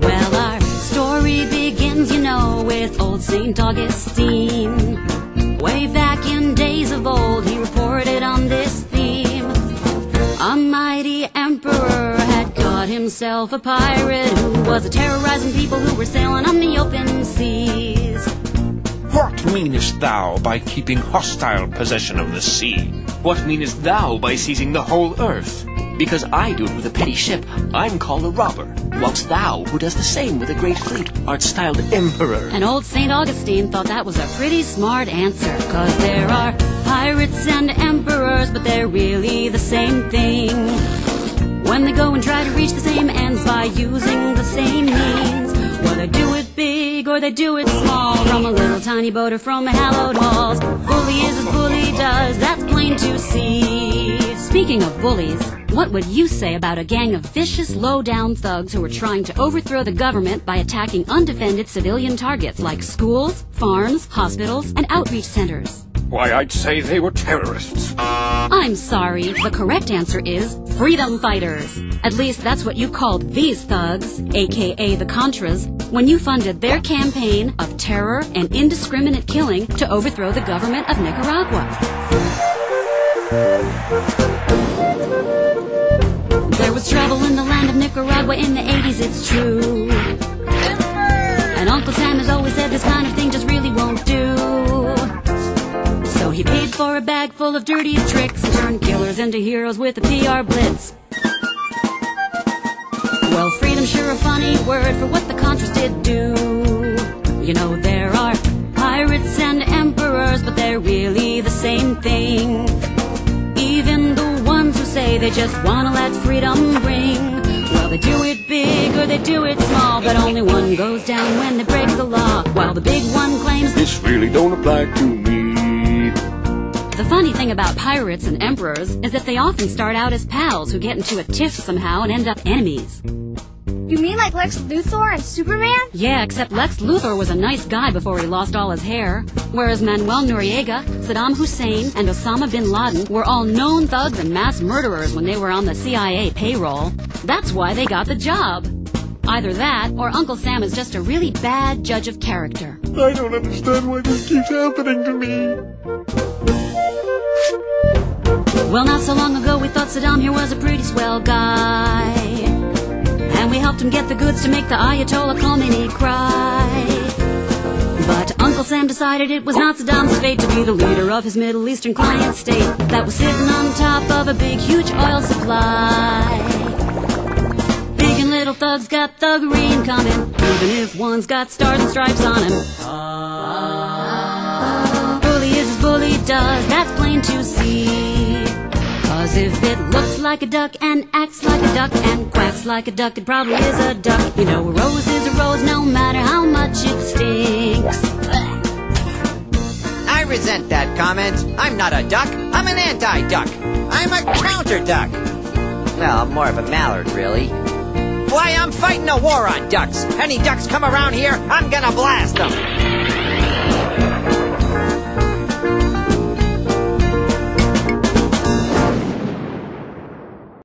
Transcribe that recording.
Well, our story begins, you know, with old St. Augustine. Way back in days of old, he reported on this theme. A mighty emperor had caught himself a pirate who was terrorizing people who were sailing on the open seas. What meanest thou by keeping hostile possession of the sea? What meanest thou by seizing the whole earth? Because I do it with a petty ship, I'm called a robber, whilst thou, who does the same with a great fleet, art styled emperor. And old St. Augustine thought that was a pretty smart answer, 'cause there are pirates and emperors, but they're really the same thing. When they go and try to reach the same ends by using the same means, well, they do it big or they do it small, from a little tiny boat or from hallowed walls. Bully is as bully does, that's plain to see. Speaking of bullies, what would you say about a gang of vicious, low-down thugs who were trying to overthrow the government by attacking undefended civilian targets like schools, farms, hospitals, and outreach centers? Why, I'd say they were terrorists. I'm sorry, the correct answer is freedom fighters. At least that's what you called these thugs, aka the Contras, when you funded their campaign of terror and indiscriminate killing to overthrow the government of Nicaragua. There was trouble in the land of Nicaragua in the 80s, it's true. And Uncle Sam has always said this kind of thing just really won't do. So he paid for a bag full of dirty tricks and turned killers into heroes with a PR blitz. Well, freedom's sure a funny word for what the Contras did do. You know, there are pirates and emperors, but they're really the same thing. Even the ones who say they just wanna let freedom ring, well, they do it big or they do it small, but only one goes down when they break the law, while the big one claims This really don't apply to me. The funny thing about pirates and emperors is that they often start out as pals who get into a tiff somehow and end up enemies. You mean like Lex Luthor and Superman? Yeah, except Lex Luthor was a nice guy before he lost all his hair, whereas Manuel Noriega, Saddam Hussein, and Osama bin Laden were all known thugs and mass murderers when they were on the CIA payroll. That's why they got the job. Either that, or Uncle Sam is just a really bad judge of character. I don't understand why this keeps happening to me. Well, not so long ago we thought Saddam here was a pretty swell guy, and we helped him get the goods to make the Ayatollah Khomeini cry. But Uncle Sam decided it was not Saddam's fate to be the leader of his Middle Eastern client state that was sitting on top of a big, huge oil supply. Big and little thugs got thuggery in common, even if one's got stars and stripes on him. Bully is as bully does, that's plain to see. 'Cause if it looks like a duck and acts like a duck and quacks like a duck, it probably is a duck. You know, a rose is a rose no matter how much it stinks. I resent that comment. I'm not a duck. I'm an anti-duck. I'm a counter-duck. Well, I'm more of a mallard, really. Why, I'm fighting a war on ducks. Any ducks come around here, I'm gonna blast them.